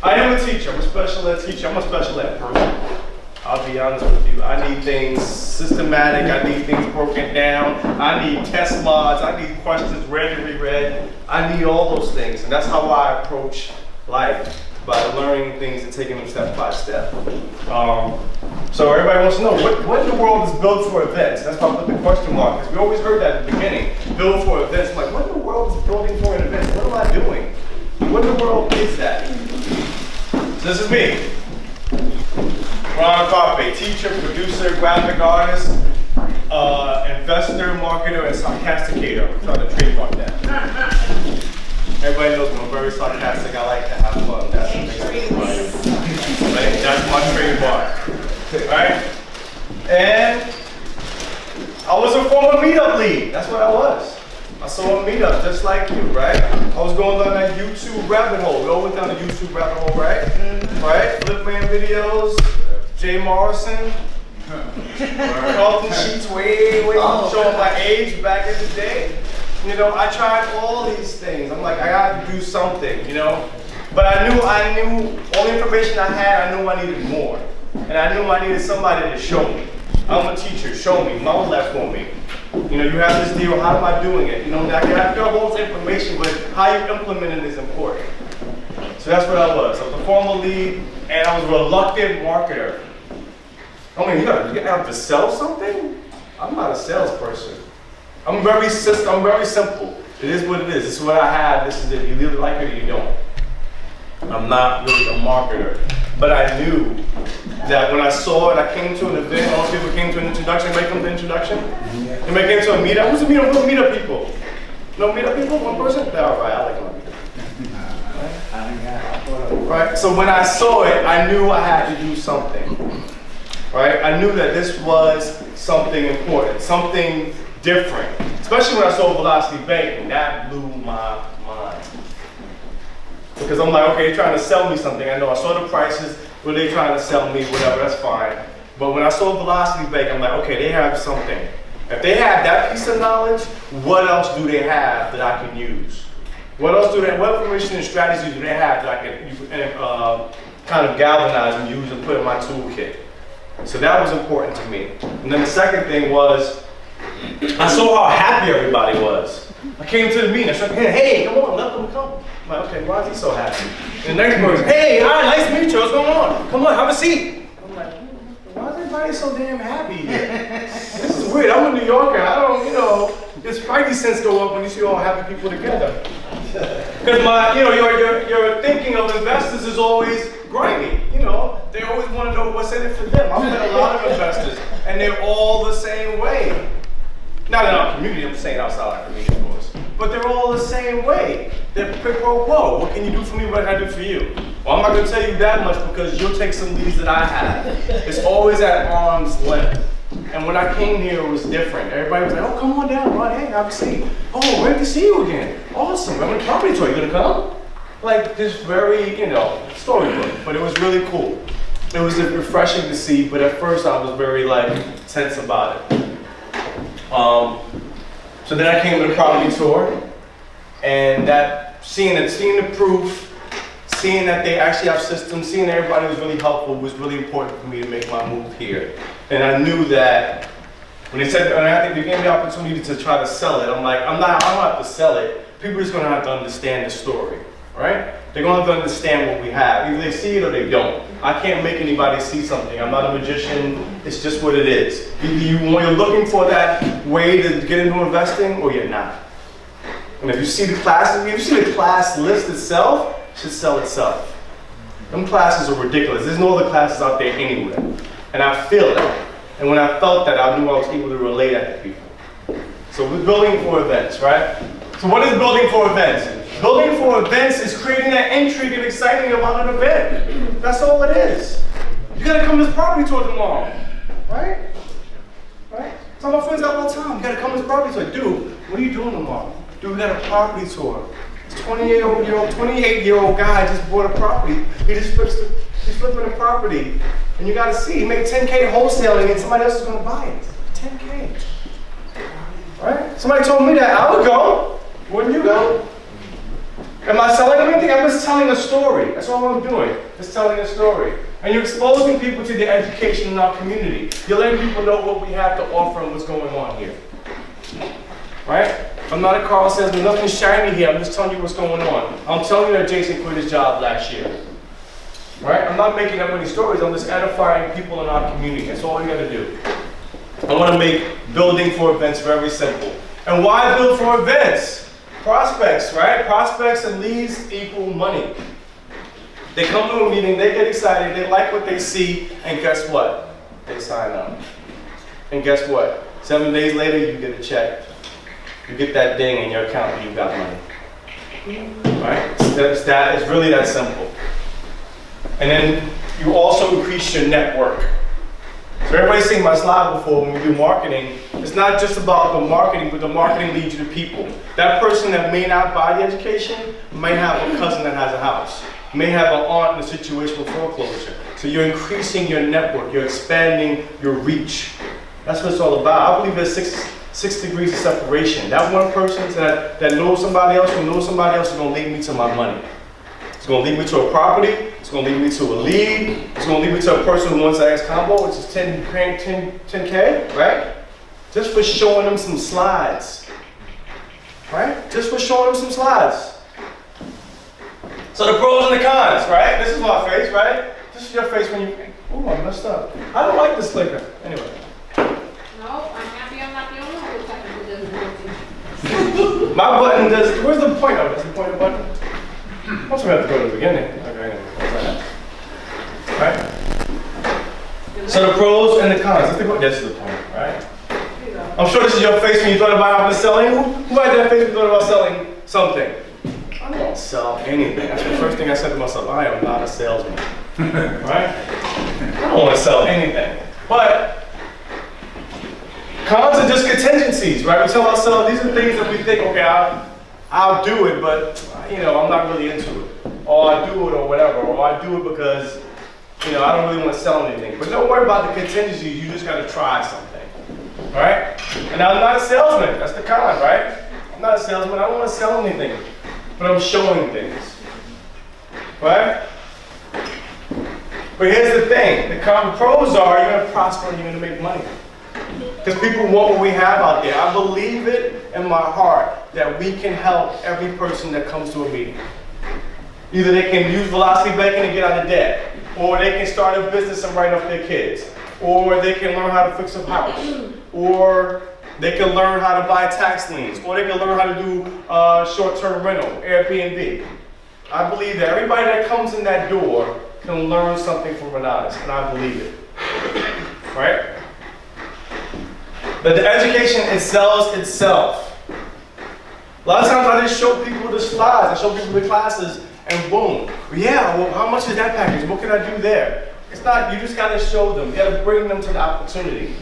I am a teacher. I'm a special ed teacher. I'm a special ed person. I'll be honest with you. I need things systematic. I need things broken down. I need test mods. I need questions read and reread. I need all those things. And that's how I approach life, by learning things and taking them step by step. So everybody wants to know, what in the world is built for events? That's why I put the question mark, because we always heard that at the beginning, build for events. I'm like, what in the world is building for an event? What am I doing? What in the world is that? So this is me. Ron Carpe, teacher, producer, graphic artist, investor, marketer, and sarcasticator. I'm trying to trademark that. Everybody knows I'm very sarcastic. I like to have fun. That's what makes me fun. Right? That's my trademark. Right? And I was a former meetup lead. That's what I was. I saw a meetup just like you, right? I was going down that YouTube rabbit hole. We all went down the YouTube rabbit hole, right? Right? Flipman videos, Jay Morrison, Carlton Sheets, way showing my age back in the day. You know, I tried all these things. I'm like, I got to do something, you know? But I knew all the information I had, I knew I needed more. And I knew I needed somebody to show me. I'm a teacher, show me, model that for me. You know, you have this deal, how am I doing it? You know, I can have all this information, but how you implement it is important. So that's what I was. I was a formal lead, and I was a reluctant marketer. I mean, you have to sell something? I'm not a salesperson. I'm very simple. It is what it is. This is what I have. This is it. You either like it or you don't. I'm not really a marketer. But I knew that when I saw it, I came to an event. All people came to an introduction. Anybody come to an introduction? Anybody came to a meetup? Who's a meetup? Who's meetup people? No meetup people? One person? All right, I like my meetup. Right? So when I saw it, I knew I had to do something. Right? I knew that this was something important, something different. Especially when I saw velocity banking, that blew my mind. Because I'm like, okay, they're trying to sell me something. I know I saw the prices, but they're trying to sell me whatever, that's fine. But when I saw velocity banking, I'm like, okay, they have something. If they have that piece of knowledge, what else do they have that I can use? What information and strategies do they have that I can kind of galvanize and use and put in my toolkit? So that was important to me. And then the second thing was, I saw how happy everybody was. I came to the meeting, I said, hey, come on, let them come. I'm like, okay, why is he so happy? And the next person, hey, hi, nice to meet you, what's going on? Come on, have a seat. I'm like, why is everybody so damn happy here? This is weird, I'm a New Yorker, I don't, you know, your spidey sense go up when you see all happy people together. Because your thinking of investors is always grimy. You know, they always want to know what's in it for them. I've met a lot of investors, and they're all the same way. Not in our community, I'm saying outside our community, of course. But they're all the same way. They're quid pro quo. What can you do for me? What can I do for you? Well, I'm not going to tell you that much because you'll take some leads that I have. It's always at arm's length. And when I came here, it was different. Everybody was like, oh, come on down, Ron, hey, have a seat. Oh, great to see you again. Awesome, I'm in a property tour, you gonna come? Like this very, storybook, but it was really cool. It was refreshing to see, but at first I was very tense about it. So then I came to the property tour, and that seeing the proof, seeing that they actually have systems, seeing that everybody was really helpful was really important for me to make my move here. And I knew that when they said, and I think they gave me the opportunity to try to sell it, I'm like, I don't have to sell it. People are just gonna have to understand the story, right? They're gonna have to understand what we have. Either they see it or they don't. I can't make anybody see something. I'm not a magician. It's just what it is. Either you're looking for that way to get into investing or you're not. And if you see the class list itself, it should sell itself. Them classes are ridiculous. There's no other classes out there anywhere. And I feel it. And when I felt that, I knew I was able to relate that to people. So we're building for events, right? So what is building for events? Building for events is creating that intrigue and excitement about an event. That's all it is. You gotta come to this property tour tomorrow, right? Right? Tell my friends all the time, you gotta come to this property tour. Dude, what are you doing tomorrow? Dude, we got a property tour. This 28-year-old guy just bought a property. He's flipping a property. And you gotta see, he made 10K wholesaling and somebody else is gonna buy it. 10K. Right? Somebody told me that, I would go. Wouldn't you go? Am I selling anything? I'm just telling a story. That's all I'm doing. Just telling a story. And you're exposing people to the education in our community. You're letting people know what we have to offer and what's going on here. Right? I'm not a car salesman. Nothing shiny here. I'm just telling you what's going on. I'm telling you that Jason quit his job last year. Right? I'm not making up any stories. I'm just edifying people in our community. That's all you got to do. I want to make building for events very simple. And why build for events? Prospects, right? Prospects and leads equal money. They come to a meeting, they get excited, they like what they see, and guess what? They sign up. And guess what? 7 days later, you get a check. You get that ding in your account and you got money. Right? It's really that simple. And then you also increase your network. So everybody's seen my slide before when we do marketing. It's not just about the marketing, but the marketing leads you to people. That person that may not buy the education may have a cousin that has a house, may have an aunt in a situation with foreclosure. So you're increasing your network, you're expanding your reach. That's what it's all about. I believe there's six degrees of separation. That one person that knows somebody else who knows somebody else is going to lead me to my money. It's going to lead me to a property. It's going to lead me to a lead. It's going to lead me to a person who wants to ask combo, which is 10K, right? Just for showing them some slides, right? Just for showing them some slides. So the pros and the cons, right? This is my face, right? This is your face when you, oh, I messed up. I don't like this clicker. Anyway. No, I'm happy I'm not the only one who technically doesn't work. My button does, where's the pointer? Does the pointer button? Also, we have to go to the beginning. Okay, anyway. Right? So the pros and the cons. This is the point, right? I'm sure this is your face when you thought about selling. Who had that face when you thought about selling something? I don't sell anything. That's the first thing I said to myself. I am not a salesman. Right? I don't want to sell anything. But cons are just contingencies, right? We tell ourselves these are things that we think, okay, I'll do it, but you know, I'm not really into it. Or I do it or whatever. Or I do it because, you know, I don't really want to sell anything. But don't worry about the contingencies, you just got to try something. Right? And I'm not a salesman. That's the con, right? I'm not a salesman. I don't want to sell anything. But I'm showing things. Right? But here's the thing. The pros are you're going to prosper and you're going to make money. Because people want what we have out there. I believe it in my heart that we can help every person that comes to a meeting. Either they can use Velocity Banking and get out of debt, or they can start a business and write off their kids, or they can learn how to fix a house, or they can learn how to buy tax liens, or they can learn how to do short-term rental, Airbnb. I believe that everybody that comes in that door can learn something from Renatus, and I believe it. Right? But the education, it sells itself. A lot of times I just show people the slides, I show people the classes, and boom. Yeah, well, how much is that package? What can I do there? It's not, you just gotta show them. You gotta bring them to the opportunity.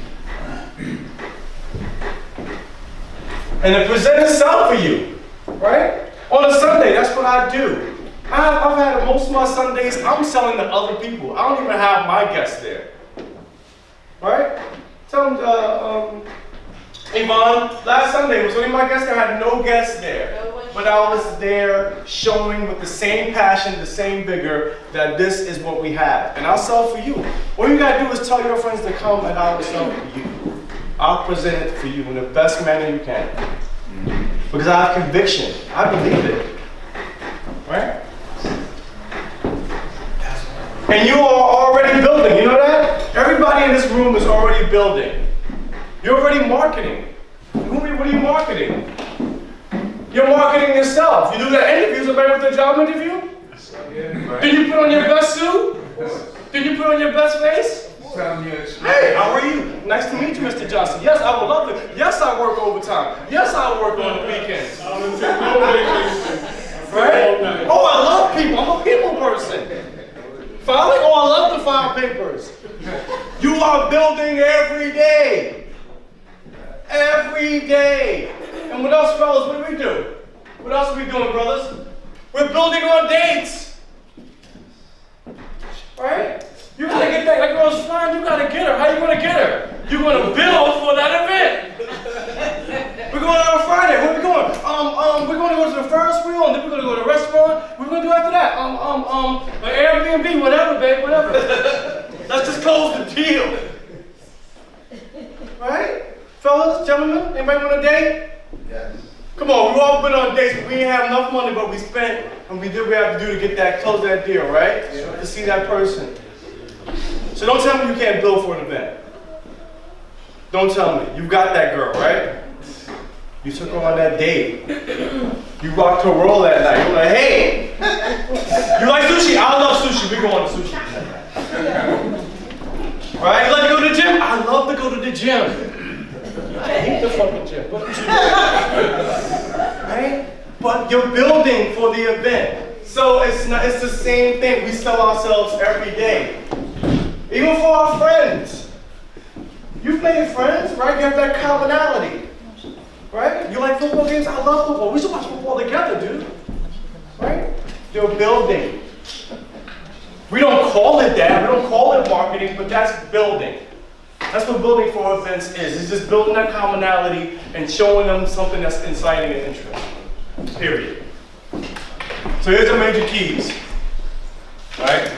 And it presents itself for you, right? On a Sunday, that's what I do. I've had most of my Sundays, I'm selling to other people. I don't even have my guests there, right? Tell them, Yvonne, last Sunday was only my guests there. I had no guests there. But I was there showing with the same passion, the same vigor, that this is what we have. And I'll sell for you. What you gotta do is tell your friends to come and I will sell for you. I'll present it for you in the best manner you can. Because I have conviction. I believe it. Right? And you are already building. You know that? Everybody in this room is already building. You're already marketing. What are you marketing? You're marketing yourself. You do that interviews, everybody with a job interview? Did you put on your best suit? Did you put on your best face? Hey, how are you? Nice to meet you, Mr. Johnson. Yes, I would love to. Yes, I work overtime. Yes, I work on the weekends. Right? Oh, I love people. I'm a people person. Filing? Oh, I love to file papers. You are building every day. Every day. And what else, fellas? What do we do? What else are we doing, brothers? We're building on dates. Right? You gotta get that. Like Rose Flying, you gotta get her. How you gonna get her? You're gonna build for that event. We're going out on Friday. Where are we going? We're gonna go to the Ferris wheel, and then we're gonna go to the restaurant. Fellas, gentlemen, anybody want a date? Yes. Come on, we've all been on dates, but we didn't have enough money, but we spent and we did what we have to do to get that, close that deal, right? Yeah. To see that person. So don't tell me you can't bill for an event. Don't tell me. You got that girl, right? You took her on that date. You rocked her world that night. You're like, hey, you like sushi? I love sushi. We go on to sushi. Right? You like to go to the gym? I love to go to the gym. I hate the fucking gym. Right? But you're building for the event. So it's the same thing. We sell ourselves every day. Even for our friends. You've made friends, right? You have that commonality. Right? You like football games? I love football. We should watch football together, dude. Right? You're building. We don't call it that. We don't call it marketing, but that's building. That's what building for events is. It's just building that commonality and showing them something that's inciting an interest. Period. So here's the major keys. Right?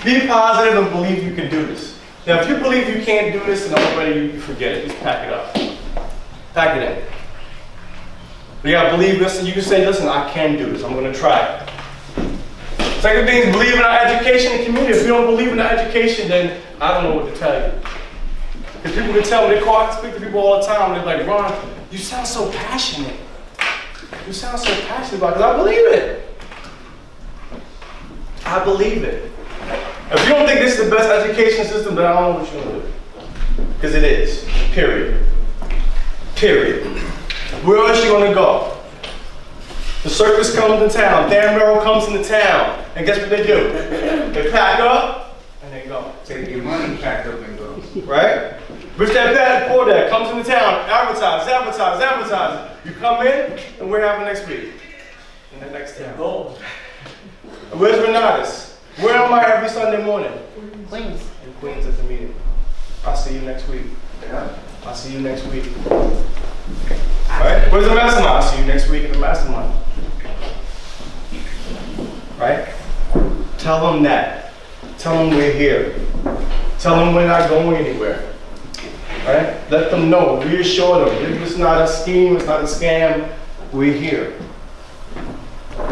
Be positive and believe you can do this. Now, if you believe you can't do this, then already you forget it. Just pack it up. Pack it in. You gotta believe this, and you can say, listen, I can do this. I'm gonna try. Second thing is believe in our education and community. If you don't believe in our education, then I don't know what to tell you. Because people can tell me, they call, I speak to people all the time, and they're like, Ron, you sound so passionate. You sound so passionate about it, because I believe it. I believe it. If you don't think this is the best education system, then I don't know what you're gonna do. Because it is, period. Period. Where else you gonna go? The circus comes to town, Dan Merrill comes into town, and guess what they do? They pack up, and they go. Take your money, pack up and go. Right? Rich Dad, Bad, Poor Dad comes into town, advertise. You come in, and we're having next week. In the next town. Oh. Where's Renatus? Where am I every Sunday morning? Queens. In Queens at the meeting. I'll see you next week. Yeah. I'll see you next week. Right? Where's the mastermind? I'll see you next week in the mastermind. Right? Tell them that. Tell them we're here. Tell them we're not going anywhere. Right? Let them know. Reassure them. It's not a scheme. It's not a scam. We're here.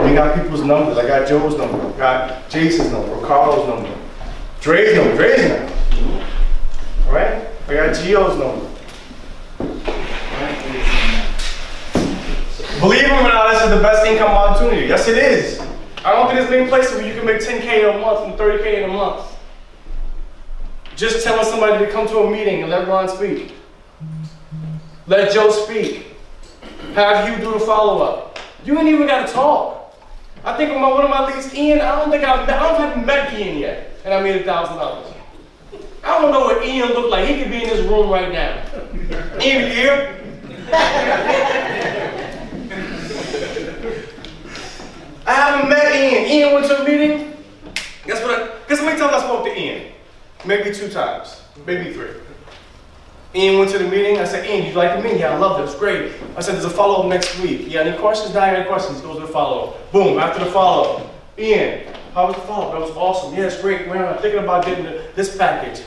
We got people's numbers. I got Joe's number. I got Jason's number. Carl's number. Dre's number. All right? I got Gio's number. Believe it or not, this is the best income opportunity. Yes, it is. I don't think there's many places where you can make $10K a month and $30K in a month. Just telling somebody to come to a meeting and let Ron speak. Let Joe speak. Have you do the follow-up. You ain't even got to talk. I think one of my leads, Ian, I don't have met Ian yet, and I made $1,000. I don't know what Ian looked like. He could be in this room right now. Ian, you here? I haven't met Ian. Ian went to a meeting. Guess how many times I spoke to Ian? Maybe 2 times, maybe 3. Ian went to the meeting. I said, Ian, did you like the meeting? Yeah, I loved it. It was great. I said, there's a follow-up next week. Yeah, any questions? Now, any questions? Goes to the follow-up. Boom, after the follow-up. Ian, how was the follow-up? That was awesome. Yeah, it's great. I'm thinking about getting this package.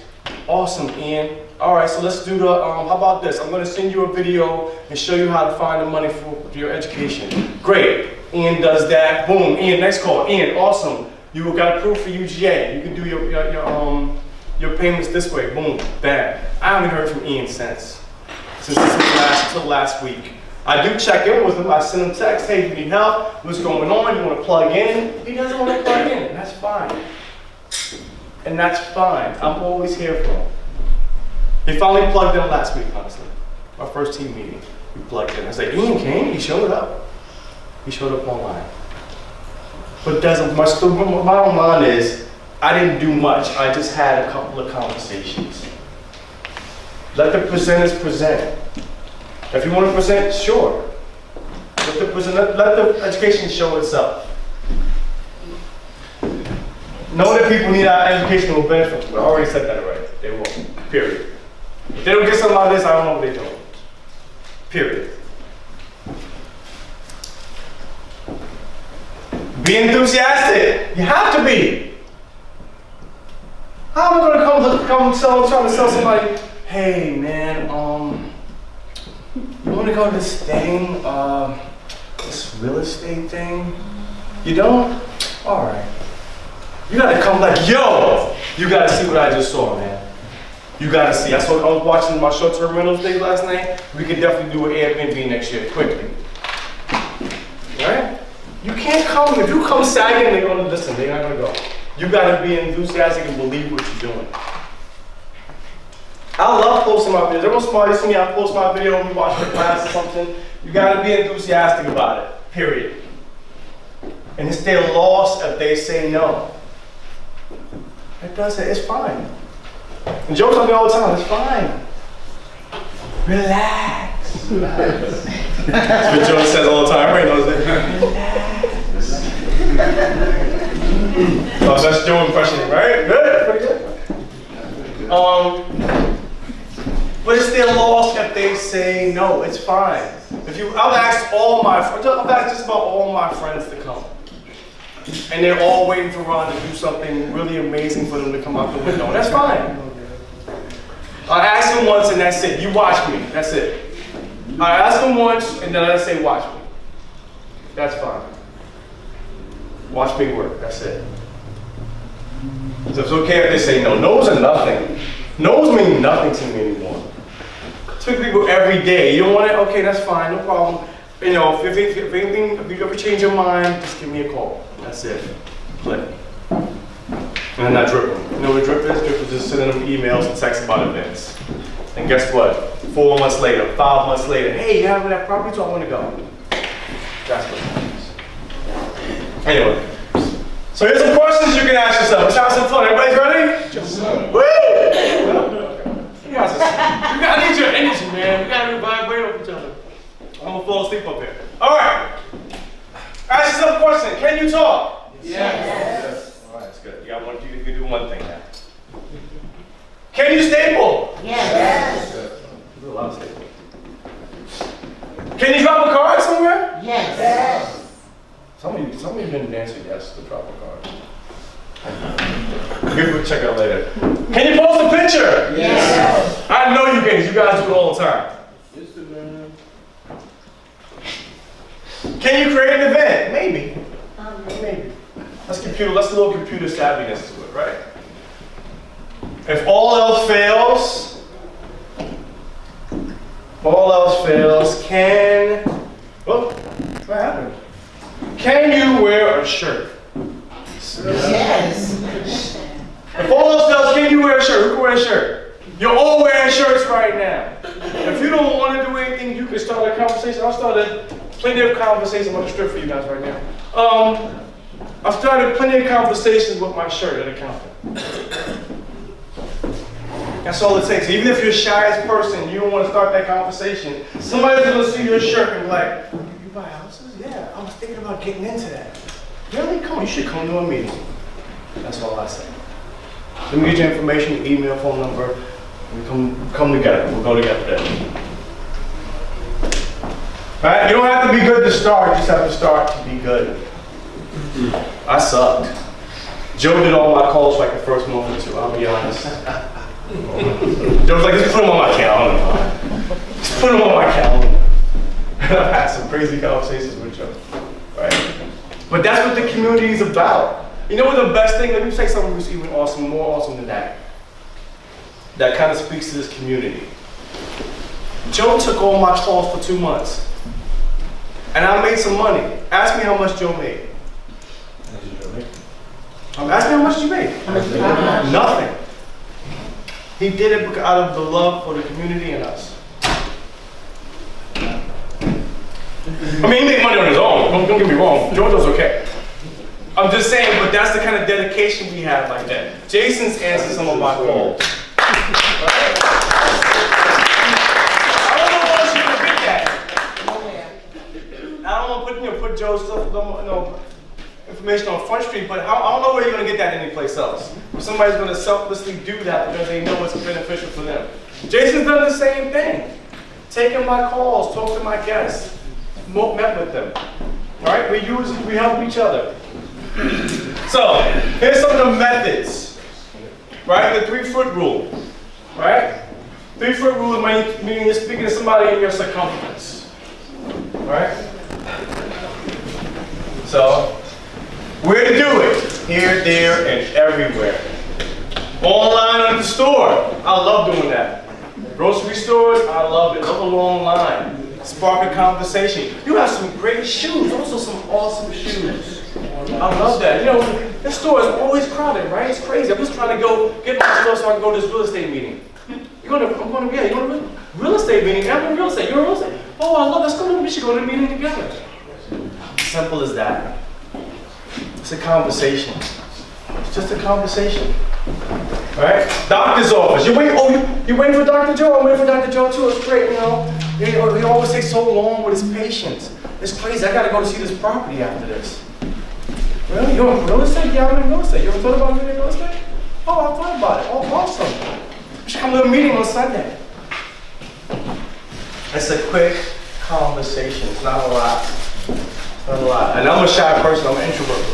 Awesome, Ian. All right, so let's do the, how about this? I'm going to send you a video and show you how to find the money for your education. Great. Ian does that. Boom. Ian, next call. Ian, awesome. You got approved for UGA. You can do your payments this way. Boom. Bam. I haven't heard from Ian since last week. I do check in with him. I send him text. Hey, you need help? What's going on? You want to plug in? He doesn't want to plug in. And that's fine. And that's fine. I'm always here for him. He finally plugged in last week, honestly. Our first team meeting. He plugged in. I said, Ian came. He showed up. He showed up online. But doesn't much. The bottom line is, I didn't do much. I just had a couple of conversations. Let the presenters present. If you want to present, sure. Let the education show itself. Know that people need our educational benefits. We already said that already. They will. Period. If they don't get something out of this, I don't know what they're doing. Period. Be enthusiastic. You have to be. How am I going to come trying to sell somebody, hey man, to go to this thing, this real estate thing? You don't? All right. You gotta come like, yo, you gotta see what I just saw, man. You gotta see. I was watching my short-term rentals day last night. We could definitely do an Airbnb next year, quickly. Right? You can't come, if you come sagging, they're gonna listen, they're not gonna go. You gotta be enthusiastic and believe what you're doing. I love posting my videos. Everyone's smart, you see me, I post my video when we watch the class or something. You gotta be enthusiastic about it, period. And it's their loss if they say no. It doesn't, it's fine. And Joe tells me all the time, it's fine. Relax. Relax. That's what Joe says all the time, everybody knows that. Relax. Oh, that's Joe impression, right? Good, pretty good. But it's their loss if they say no, it's fine. I've asked just about all my friends to come. And they're all waiting for Ron to do something really amazing for them to come out the window. And that's fine. I asked him once and that's it. You watch me. That's it. I asked him once and then I say watch me. That's fine. Watch me work. That's it. So it's okay if they say no. No's are nothing. No's mean nothing to me anymore. I speak to people every day. You don't want it? Okay, that's fine. No problem. You know, if you ever change your mind, just give me a call. That's it. Click. And I'm not dripping. You know what drip is? Drip is just sending them emails and texts about events. And guess what? 4 months later, 5 months later, hey, you have that property, so I want to go. That's what it is. Anyway, so here's some questions you can ask yourself. Let's have some fun. Everybody's ready? Just woo! You guys I need your energy, man. We gotta vibrate off each other. I'm gonna fall asleep up here. All right. Ask yourself a question. Can you talk? Yes. All right, that's good. Yeah, I want you to do one thing now. Can you staple? Yes. You do a lot of stapling. Can you drop a card somewhere? Yes. Some of you didn't answer yes to drop a card. We'll check out later. Can you post a picture? Yes. I know you can. You guys do it all the time. Instagram. Can you create an event? Maybe. Maybe. That's a little computer savviness to it, right? If all else fails, what happened? Can you wear a shirt? Yes. If all else fails, can you wear a shirt? Who can wear a shirt? You're all wearing shirts right now. If you don't want to do anything, you can start a conversation. I've started plenty of conversations. I'm going to strip for you guys right now. I've started plenty of conversations with my shirt at a counter. That's all it takes. Even if you're the shyest person, you don't want to start that conversation, somebody's going to see your shirt and be like, you buy houses? Yeah, I was thinking about getting into that. Really? Come on, you should come to a meeting. That's all I say. Let me get your information, email, phone number. We come together. We'll go together then. Right? You don't have to be good to start. You just have to start to be good. I sucked. Joe did all my calls for like the first month or two, I'll be honest. Joe was like, just put them on my calendar. Just put them on my calendar. And I've had some crazy conversations with Joe. Right? But that's what the community is about. You know what the best thing? Let me say something that's even awesome, more awesome than that. That kind of speaks to this community. Joe took all my calls for 2 months. And I made some money. Ask me how much Joe made. Ask me how much you made. Nothing. He did it out of the love for the community and us. I mean, he made money on his own. Don't get me wrong. Joe does okay. I'm just saying, but that's the kind of dedication we have like that. Jason's answered some of my calls. Right? I don't know what else you're gonna get that. I don't want to put Joe's stuff, information on Front Street, but I don't know where you're gonna get that anyplace else. Somebody's gonna selflessly do that because they know it's beneficial for them. Jason's done the same thing. Taking my calls, talk to my guests, met with them. All right, we help each other. So here's some of the methods. Right, the 3-foot rule. Right, 3-foot rule meaning you're speaking to somebody in your circumference. right? So, where to do it? Here, there, and everywhere. Online or at the store. I love doing that. Grocery stores, I love it. Love a long line. Spark a conversation. You have some great shoes, also some awesome shoes. I love that. You know, this store is always crowded, right? It's crazy. I'm just trying to go get my stuff so I can go to this real estate meeting. You're going to real estate meeting. I'm in real estate. You're in real estate. Oh, I love. Let's go to. We should go to the meeting together. Simple as that. It's a conversation. It's just a conversation. All right? Doctor's office. You waiting for Dr. Joe? I'm waiting for Dr. Joe too. It's great, you know. He always takes so long with his patients. It's crazy. I gotta go to see this property after this. Really? You're in real estate? Yeah, I'm in real estate. You ever thought about getting in real estate? Oh, I thought about it. Oh, awesome. We should come to a meeting on Sunday. It's a quick conversation. It's not a lot. It's not a lot. And I'm a shy person. I'm an introvert.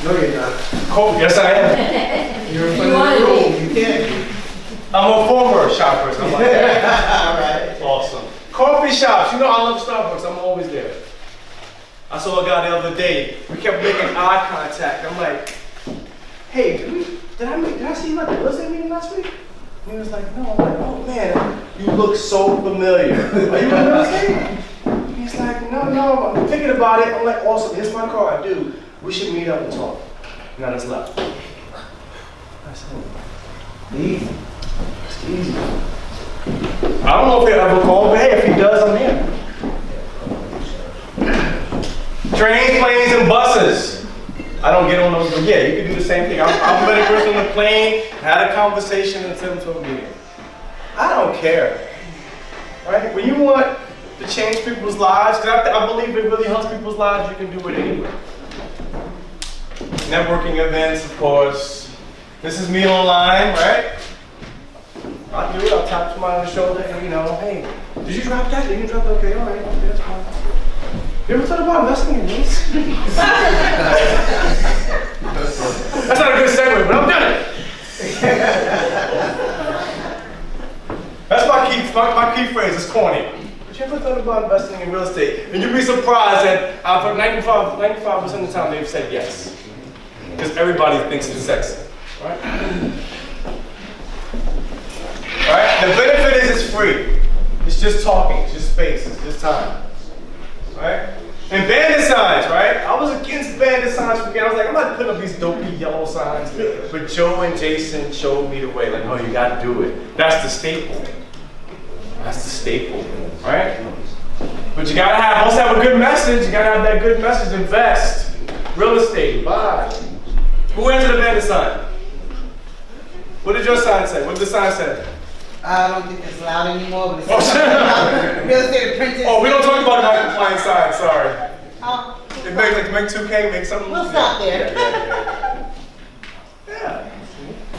No, you're not. Cool. Yes, I am. You're in front of the room. You can't. I'm a former shop person. I'm like that. All right. Awesome. Coffee shops. You know I love Starbucks. I'm always there. I saw a guy the other day. We kept making eye contact. I'm like, hey, did I see you at the real estate meeting last week? And he was like, no. I'm like, oh man, you look so familiar. Are you in real estate? He's like, no, I'm thinking about it. I'm like, awesome. Here's my car. I do. We should meet up and talk. Now that's left. I said, easy. It's easy. I don't know if he'll ever call, but hey, if he does, I'm here. Trains, planes, and buses. I don't get on those, but yeah, you can do the same thing. I'm ready to on the plane, had a conversation, and send them to a meeting. I don't care. Right? When you want to change people's lives, because I believe it really helps people's lives, you can do it anyway. Networking events, of course. This is me online, right? I'll do it. I'll tap somebody on the shoulder and, you know, hey, did you drop that? Did you drop that? Okay, all right. Okay, that's fine. You ever thought about investing in this? That's not a good segue, but I've done it. That's my key phrase. It's corny. But you ever thought about investing in real estate? And you'd be surprised that for 95% of the time they've said yes. Because everybody thinks it's sexy, right? Right? The benefit is it's free. It's just talking, it's just space, it's just time. Right? And bandit signs, right? I was against bandit signs from the beginning. I was like, I'm not putting up these dopey yellow signs. But Joe and Jason showed me the way. Like, no, you gotta do it. That's the staple. That's the staple, right? But you gotta must have a good message. You gotta have that good message. Invest. Real estate, buy. Who answered the bandit sign? What did your sign say? What did the sign say? I don't think it's loud anymore, but it's real estate apprentice. Oh, we don't talk about non-compliant signs, sorry. Oh, It makes like make 2K, make something. we'll stop there. Yeah.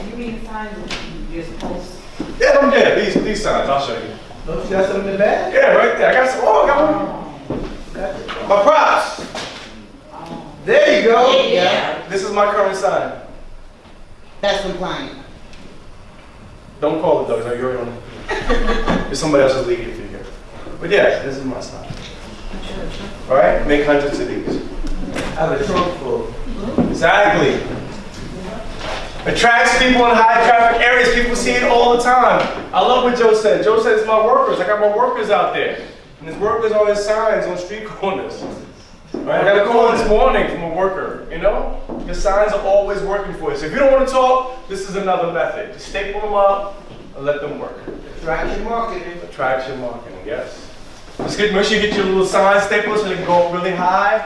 You mean signs that you're supposed to? Yeah, these signs, I'll show you. Don't you got something in the bag? Yeah, right there. I got some. Oh, I got one. My props. There you go. Yeah. This is my current sign. That's compliant. Don't call it though, because you're on. It's somebody else's legal figure. But yeah, this is my sign. All right, make hundreds of these. I have a trunk full. Exactly. Attracts people in high traffic areas. People see it all the time. I love what Joe said. Joe said it's my workers. I got my workers out there. And his workers are his signs on street corners. Right? I got a call this morning from a worker, you know? Your signs are always working for you. So if you don't want to talk, this is another method. Just staple them up and let them work. Attraction marketing. Attraction marketing, yes. Just make sure you get your little sign staples so they can go up really high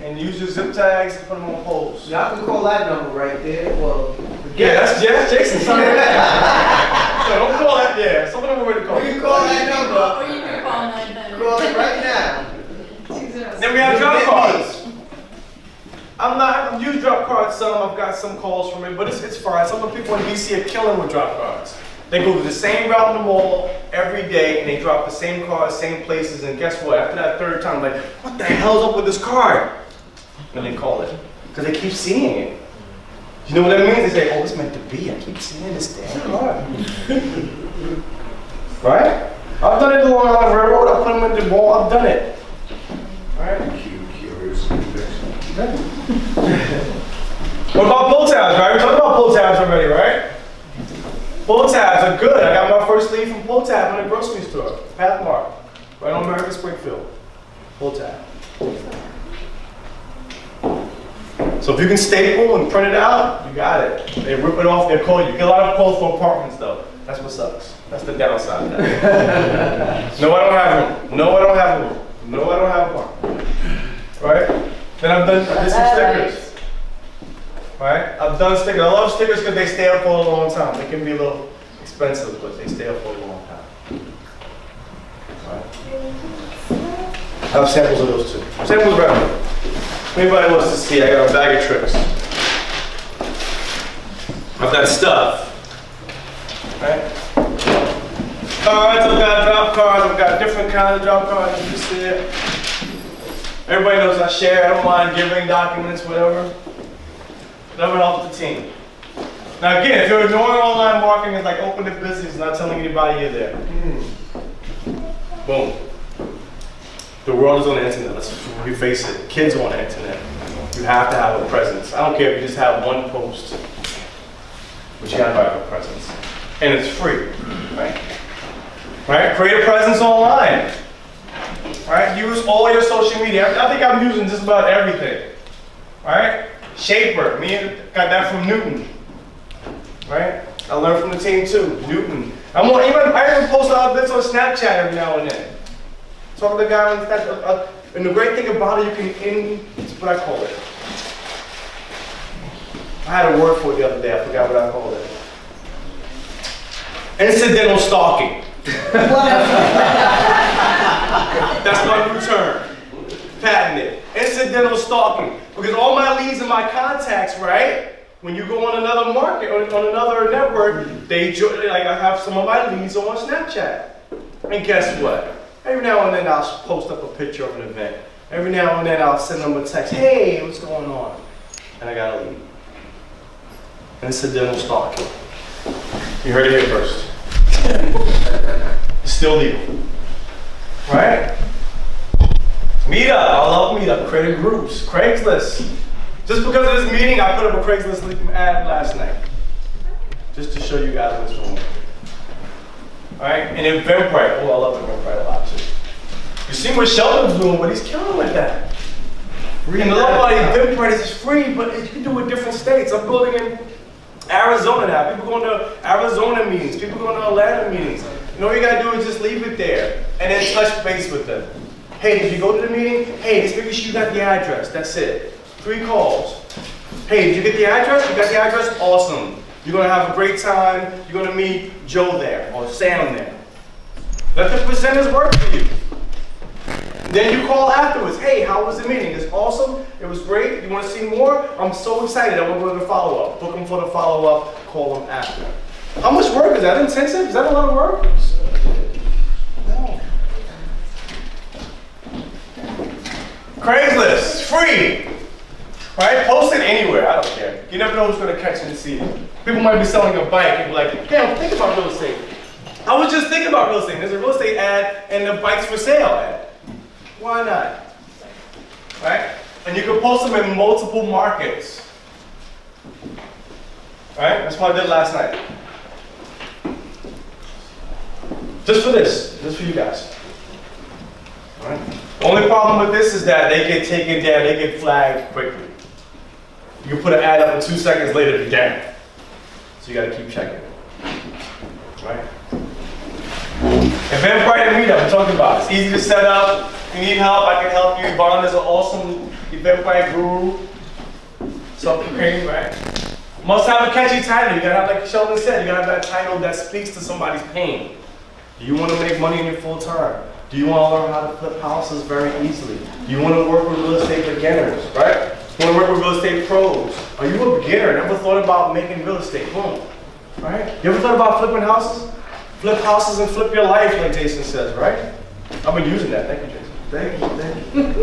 and use your zip tags and put them on poles. Y'all can call that number right there. Well, Yeah, that's Jason. So don't call that, yeah. Some of them are ready to call. you can call that number. Or you can call 900. Call it right now. Then we have drop cards. I've used drop cards some, I've got some calls from it, but it's fine. Some of the people in DC are killing with drop cards. They go to the same route in the mall every day and they drop the same cards, same places, and guess what? After that third time, like, what the hell's up with this card? And they call it, because they keep seeing it. You know what that means? They say, oh, it's meant to be. I keep seeing this damn card. Right? I've done it along the railroad, I put them in the wall, I've done it. Pull tabs are good. I got my first lead from pull tab in a grocery store, Pathmark, right on American Springfield. Pull tab. So if you can staple and print it out, you got it. They rip it off, they call you. You get a lot of calls for apartments though. That's what sucks. That's the downside of that. No, I don't have room. No, I don't have room. No, I don't have one. Right? Then I've done some stickers. Right? I've done stickers. I love stickers because they stay up for a long time. They can be a little expensive, but they stay up for a long time. Right? I have samples of those too. Samples around. If anybody wants to see, I got a bag of tricks. I've got stuff. Right? Cards, I've got drop cards, I've got different kinds of drop cards, you can see it. Everybody knows I share, I don't mind giving documents, whatever. Whatever helps the team. Now again, if you're ignoring online marketing, it's like open the business, not telling anybody you're there. Boom. The world is on the internet, let's face it. Kids are on the internet. You have to have a presence. I don't care if you just have one post, but you have to have a presence. And it's free, right? Right? Create a presence online. Right? Use all your social media. I think I'm using just about everything. Right? Shaper, got that from Newton. Right? I learned from the team too, Newton. I even post out bits on Snapchat every now and then. Talk to the guy on Snapchat. And the great thing about it, you can, it's what I call it. I had a word for it the other day, I forgot what I called it. Incidental stalking. That's my new term. Patented. Incidental stalking. Because all my leads and my contacts, right? When you go on another market, on another network, like I have some of my leads on Snapchat. And guess what? Every now and then I'll post up a picture of an event. Every now and then I'll send them a text, hey, what's going on? And I got a lead. Incidental stalking. You heard it here first. It's still legal. Right? Meetup. I love Meetup. Creative groups. Craigslist. Just because of this meeting, I put up a Craigslist ad last night. Just to show you guys what's going on. Alright? And Eventbrite. Oh, I love Eventbrite a lot too. You see what Sheldon's doing, but he's killing with that. And the love about Eventbrite is it's free, but you can do it in different states. I'm building in Arizona now. People going to Arizona meetings. People going to Atlanta meetings. And all you gotta do is just leave it there and then touch base with them. Hey, did you go to the meeting? Hey, just making sure you got the address. That's it. 3 calls. Hey, did you get the address? You got the address? Awesome. You're gonna have a great time. You're gonna meet Joe there or Sam there. Let the presenters work for you. Then you call afterwards. Hey, how was the meeting? It's awesome. It was great. You want to see more? I'm so excited. I want to go to the follow-up. Book them for the follow-up. Call them after. How much work is that? Intensive? Is that a lot of work? No. Craigslist, free. Right? Post it anywhere. I don't care. You never know who's going to catch it and see it. People might be selling a bike and be like, damn, think about real estate. I was just thinking about real estate. There's a real estate ad and the bikes for sale ad. Why not? Right? And you can post them in multiple markets. Right? That's what I did last night. Just for this. Just for you guys. Alright? The only problem with this is that they get taken down, they get flagged quickly. You can put an ad up and 2 seconds later they're down. So you gotta keep checking. Right? Eventbrite and Meetup, I'm talking about. It's easy to set up. If you need help, I can help you. Vaughn is an awesome Eventbrite guru. Something crazy, right? Must have a catchy title. You gotta have, like Sheldon said, you gotta have that title that speaks to somebody's pain. Do you want to make money in your full time? Do you want to learn how to flip houses very easily? Do you want to work with real estate beginners, right? You want to work with real estate pros? Are you a beginner? Never thought about making real estate? Boom. Right? You ever thought about flipping houses? Flip houses and flip your life, like Jason says, right? I've been using that. Thank you, Jason. Thank you.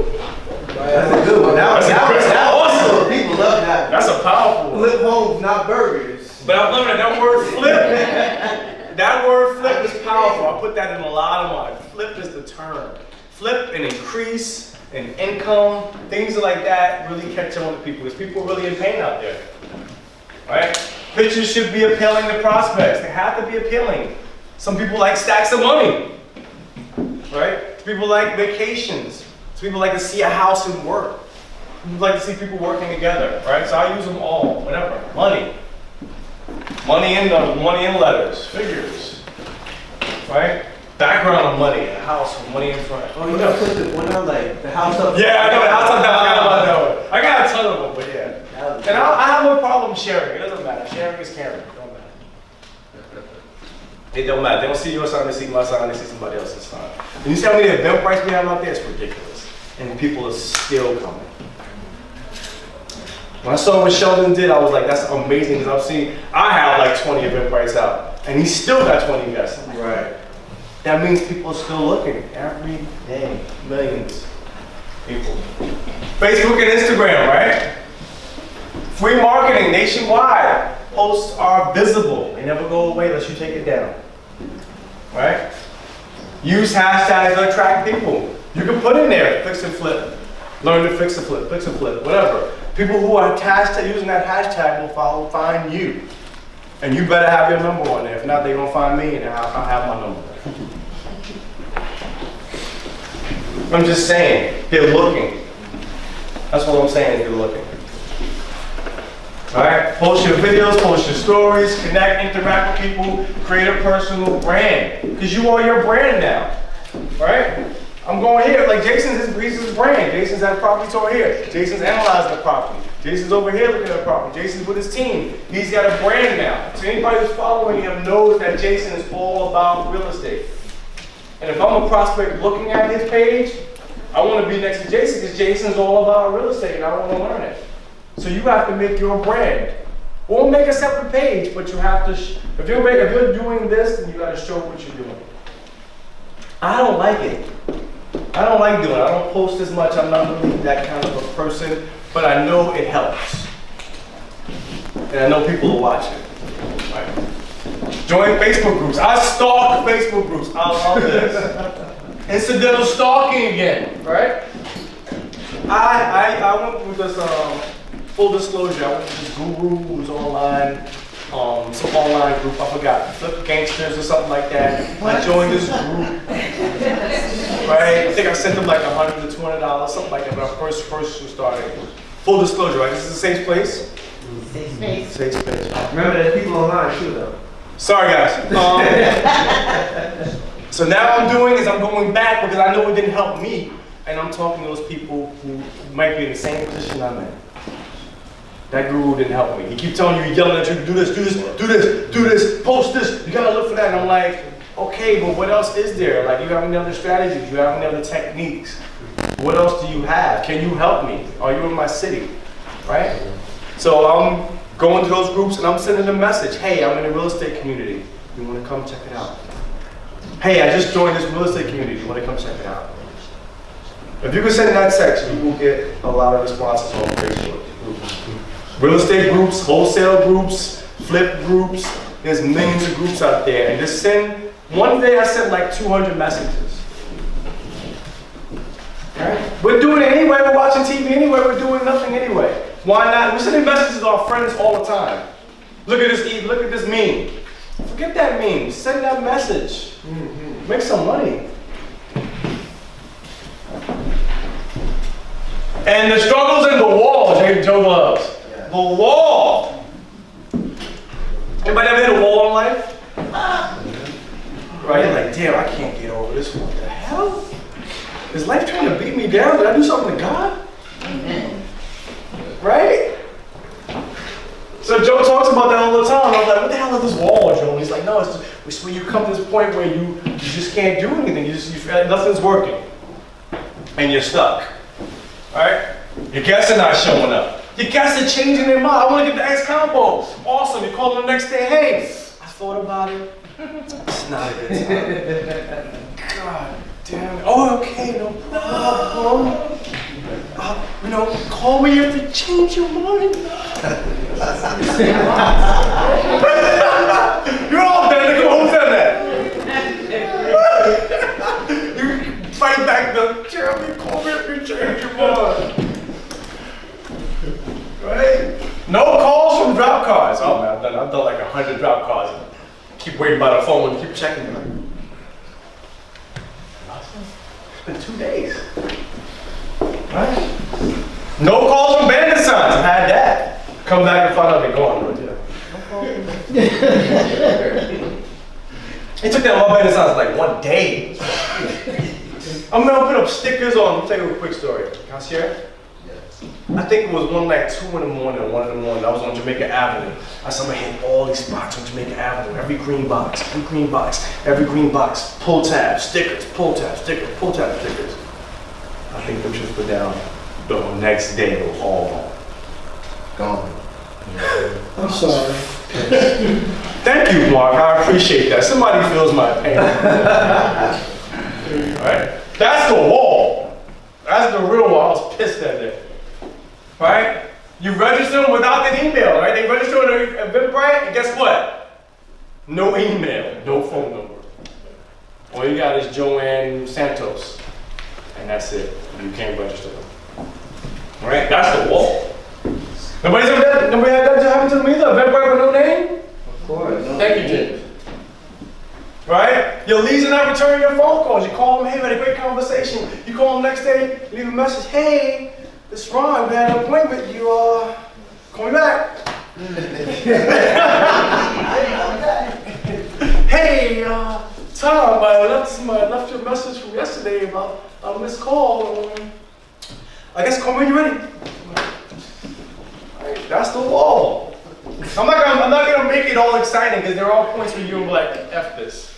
That's a good one. That's awesome. People love that. That's a powerful one. Flip homes, not burgers. But I'm loving that word flip. That word flip is powerful. I put that in a lot of mine. Flip is the term. Flip and increase and income, things like that really catch on to people because people are really in pain out there. Right? Pictures should be appealing to prospects. They have to be appealing. Some people like stacks of money, right? Some people like vacations. Some people like to see a house and work. People like to see people working together, right? So I use them all, whatever. Money. Money in letters, figures, right? Background of money, a house with money in front. Oh, you gotta put the one on like the house up. Yeah, I know the house up down. I forgot about that one. I got a ton of them, but yeah. And I have no problem sharing. It doesn't matter. Sharing is caring. It don't matter. It don't matter. They don't see your sign, they see my sign, they see somebody else's sign. And you see how many event price we have out there? It's ridiculous. And people are still coming. When I saw what Sheldon did, I was like, that's amazing, because I have like 20 event price out, and he's still got 20 guests. Right. That means people are still looking every day, millions of people. Facebook and Instagram, right? Free marketing nationwide. Posts are visible. They never go away unless you take it down, right? Use hashtags to attract people. You can put in there, fix and flip. Learn to fix and flip, whatever. People who are attached to using that hashtag will find you. And you better have your number on there. If not, they're gonna find me and I'll have my number. I'm just saying, they're looking. That's what I'm saying, they're looking. All right, post your videos, post your stories, connect, interact with people, create a personal brand. Because you are your brand now, right? I'm going here, like Jason's his brand. Jason's at a property tour here. Jason's analyzing the property. Jason's over here looking at the property. Jason's with his team. He's got a brand now. So anybody who's following him knows that Jason is all about real estate. And if I'm a prospect looking at his page, I want to be next to Jason because Jason's all about real estate and I want to learn it. So you have to make your brand. We'll make a separate page, but you have to, if you're doing this, then you got to show what you're doing. I don't like it. I don't like doing it. I don't post as much. I'm not really that kind of a person, but I know it helps. And I know people are watching. Right? Join Facebook groups. I stalk Facebook groups. I love this. Incidental stalking again, right? I went with this, full disclosure, I went to this guru who was online, some online group, I forgot, Flip Gangsters or something like that. I joined this group, right? I think I sent them like $100 to $200, something like that, when I first started. Full disclosure, right? This is a safe place? Safe space. Safe space. Remember, there's people online too, though. Sorry, guys. So now I'm doing is I'm going back because I know it didn't help me, and I'm talking to those people who might be in the same position I'm in. That guru didn't help me. He keeps telling you, yelling at you, do this, do this, do this, do this, post this, you gotta look for that. And I'm like, okay, but what else is there? Like, you have any other strategies? You have any other techniques? What else do you have? Can you help me? Are you in my city? Right? So I'm going to those groups and I'm sending a message. Hey, I'm in a real estate community. You wanna come check it out? Hey, I just joined this real estate community. You wanna come check it out? If you can send that text, you will get a lot of responses on Facebook. Real estate groups, wholesale groups, flip groups. There's millions of groups out there. And just one day I sent like 200 messages. Right? We're doing it anyway, we're watching TV anyway, we're doing nothing anyway. Why not? We're sending messages to our friends all the time. Look at this meme. Forget that meme, send that message. Make some money. And the struggle's in the wall, Joe loves. The wall. Anybody ever hit a wall in life? Right? You're like, damn, I can't get over this. What the hell? Is life trying to beat me down? Did I do something to God? Right? So Joe talks about that all the time. I'm like, what the hell is this wall, Joe? And he's like, no, it's when you come to this point where you just can't do anything. Nothing's working. And you're stuck. Right? Your guests are not showing up. Your guests are changing their mind. I want to get the ex-combo. Awesome. You call them the next day. Hey, I thought about it. It's not a good time. God damn it. Oh, okay. No problem. Call me if you change your mind. You're all dead. Who's done that? You fight back the Jeremy, call me if you change your mind. Right? No calls from drop cards. Oh man, I've done like 100 drop cards. Keep waiting by the phone and keep checking them. It's been 2 days. Right? No calls from bandit signs. I've had that. Come back and find out they're gone. But yeah. It took that one bandit signs like 1 day. I'm gonna put up stickers on. I'll tell you a quick story. Can I share it? I think it was one like 2 in the morning or 1 in the morning. I was on Jamaica Avenue. I saw somebody hit all these spots on Jamaica Avenue. Every green box, every green box, every green box. Pull tab, stickers, pull tab, stickers, pull tab, stickers. I think them should put down the next day. They were all gone. I'm sorry. Thank you, Mark. I appreciate that. Somebody feels my pain. All right? That's the wall. That's the real wall. I was pissed at it. Right? You register them without an email, right? They register on Eventbrite, and guess what? No email, no phone number. All you got is Joanne Santos, and that's it. You can't register them. All right? That's the wall. Nobody had that happen to me either? Eventbrite with no name? Of course. Thank you, Jim. Right? Your leads are not returning your phone calls. You call them, hey, we had a great conversation. You call them next day, leave a message, hey, it's Ron, we had an appointment. You call me back. Hey, Tom, I left your message from yesterday about a missed call. I guess call me when you're ready. Right, that's the wall. I'm not gonna make it all exciting because there are all points where you're like, F this.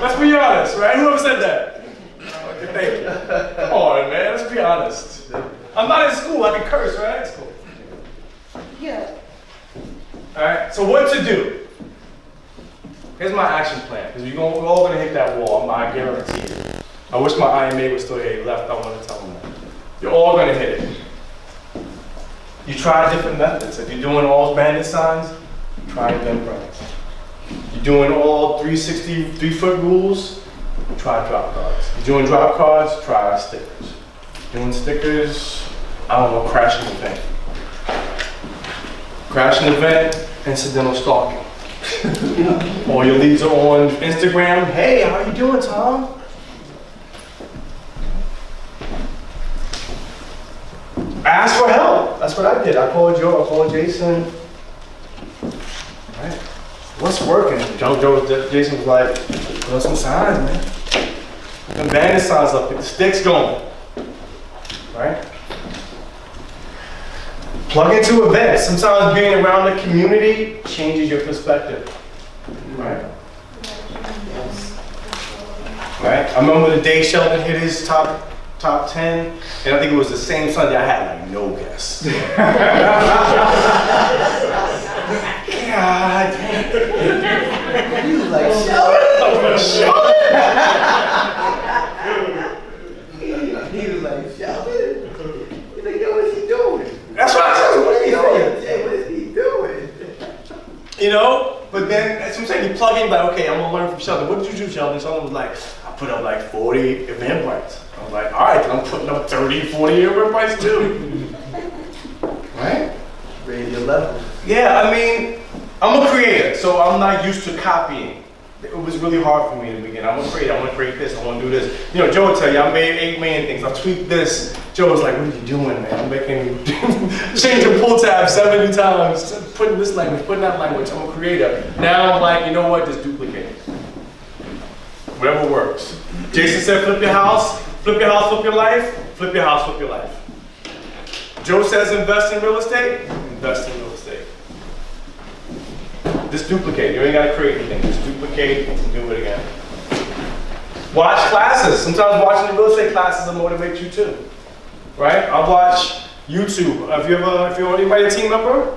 Let's be honest, right? Whoever said that? Okay, thank you. Come on, man, let's be honest. I'm not in school, I can curse, right? It's cool. Yeah. Alright, so what to do? Here's my action plan, because we're all gonna hit that wall, I guarantee it. I wish my IMA was still here. He left, I want to tell him that. You're all gonna hit it. You try different methods. If you're doing all bandit signs, try Eventbrite. You're doing all 3foot rules, try drop cards. You're doing drop cards, try stickers. Doing stickers, I don't know, crash an event. Crash an event, incidental stalking. All your leads are on Instagram. Hey, how you doing, Tom? Ask for help. That's what I did. I called Joe, I called Jason. Right. What's working? Jason was like, put up some signs, man. The bandit signs up, get the sticks going. Right? Plug into events. Sometimes being around the community changes your perspective. Right? Right? I remember the day Sheldon hit his top 10, and I think it was the same Sunday I had like no guests. God damn. You was like, Sheldon? Sheldon? He was like, Sheldon? He's like, yo, what's he doing? That's what I said. What are you doing? Hey, what is he doing? You know? But then, as I'm saying, you plug in like, okay, I'm gonna learn from Sheldon. What did you do, Sheldon? Sheldon was like, I put up like 40 Eventbrites. I was like, all right, then I'm putting up 30, 40 Eventbrites too. Right? Raise your level. Yeah, I mean, I'm a creator, so I'm not used to copying. It was really hard for me in the beginning. I'm a creator, I want to create this, I want to do this. You know, Joe would tell you, I made 8 million things, I tweaked this. Joe was like, what are you doing, man? I'm making, changing pull tabs 70 times, putting this language, putting that language. I'm a creator. Now I'm like, you know what, just duplicate it. Whatever works. Jason said, flip your house, flip your house, flip your life, flip your house, flip your life. Joe says, invest in real estate, invest in real estate. Just duplicate. You ain't got to create anything. Just duplicate and do it again. Watch classes. Sometimes watching the real estate classes will motivate you too. Right? I watch YouTube. If you're anybody a team member,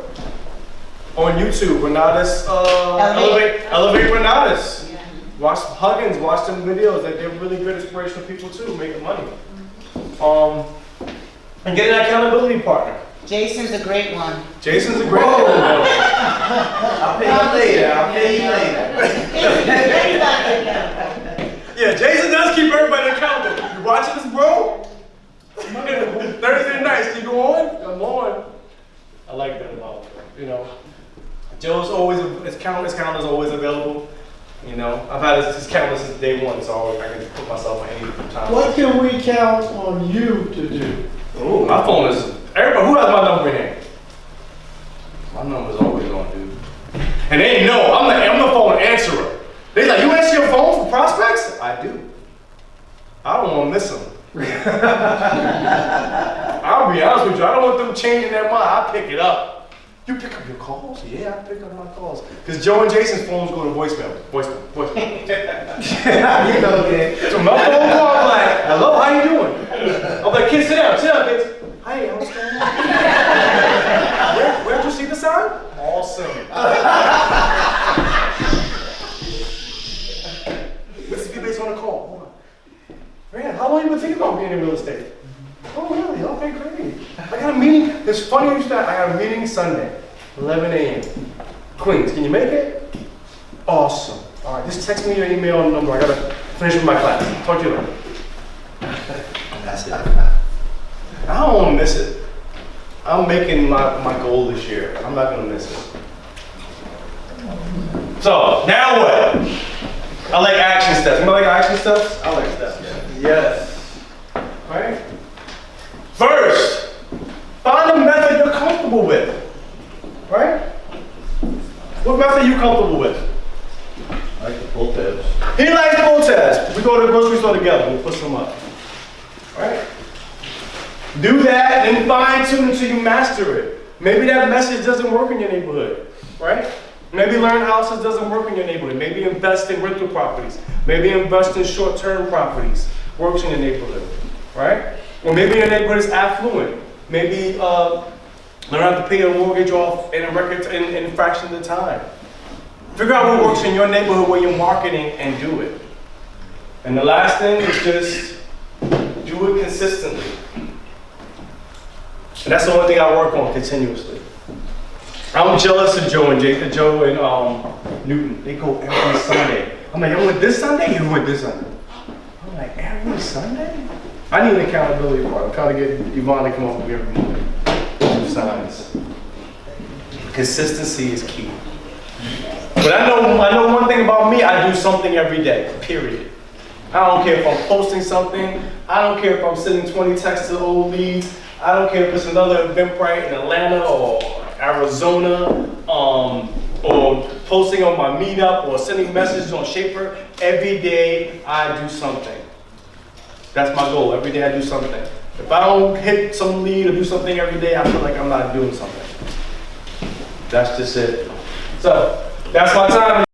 on YouTube, Renatus, Elevate Renatus. Watch Huggins, watch them videos. They're really good inspirational people too, making money. And get an accountability partner. Jason's a great one. Jason's a great one. I'll pay you later. I'll pay you later. Yeah, Jason does keep everybody accountable. You watching this, bro? Thursday nights, you go on? his calendar's always available. You know, I've had his calendar since day one, so I can put myself on any time. What can we count on you to do? Ooh, my phone is, everybody, who has my number in here? My number's always on, dude. And they know, I'm the phone answerer. They like, you answer your phone for prospects? I do. I don't want to miss them. I'll be honest with you, I don't want them changing their mind. I pick it up. You pick up your calls? Yeah, I pick up my calls. Because Joe and Jason's phones go to voicemail. Voicemail. You know that. So my phone call, I'm like, hello, how you doing? I'm like, kids, sit down, kids. Hey, what's going on? Where'd you see the sign? Awesome. Let's be based on the call. Hold on. Man, how long you been thinking about being in real estate? Oh, really? Okay, great. I got a meeting. It's funny you that. I got a meeting Sunday, 11 a.m. Queens, can you make it? Awesome. All right, just text me your email and number. I gotta finish with my class. Talk to you later. That's it. I don't want to miss it. I'm making my goal this year. I'm not gonna miss it. So now what? I like action steps. You know, like action steps? I like steps. Yes. All right. First, find a method you're comfortable with. Right? What method are you comfortable with? I like the pull tabs. He likes pull tabs. We go to the grocery store together. We'll put some up. Right? Do that and fine tune until you master it. Maybe that message doesn't work in your neighborhood. Right? Maybe learn houses doesn't work in your neighborhood. Maybe invest in rental properties. Maybe invest in short-term properties. Works in your neighborhood. Right? Or maybe your neighborhood is affluent. Maybe learn how to pay a mortgage off in a fraction of the time. Figure out what works in your neighborhood where you're marketing and do it. And the last thing is just do it consistently. And that's the only thing I work on continuously. I'm jealous of Joe and Newton. They go every Sunday. I'm like, you went this Sunday? You went this Sunday. I'm like, every Sunday? I need an accountability part. I'm trying to get Yvonne to come up with me every morning. 2 signs. Consistency is key. But I know one thing about me, I do something every day, period. I don't care if I'm posting something. I don't care if I'm sending 20 texts to old leads. I don't care if it's another Eventbrite in Atlanta or Arizona, or posting on my meetup or sending messages on Shaper. Every day I do something. That's my goal. Every day I do something. If I don't hit some lead or do something every day, I feel like I'm not doing something. That's just it. So, that's my time.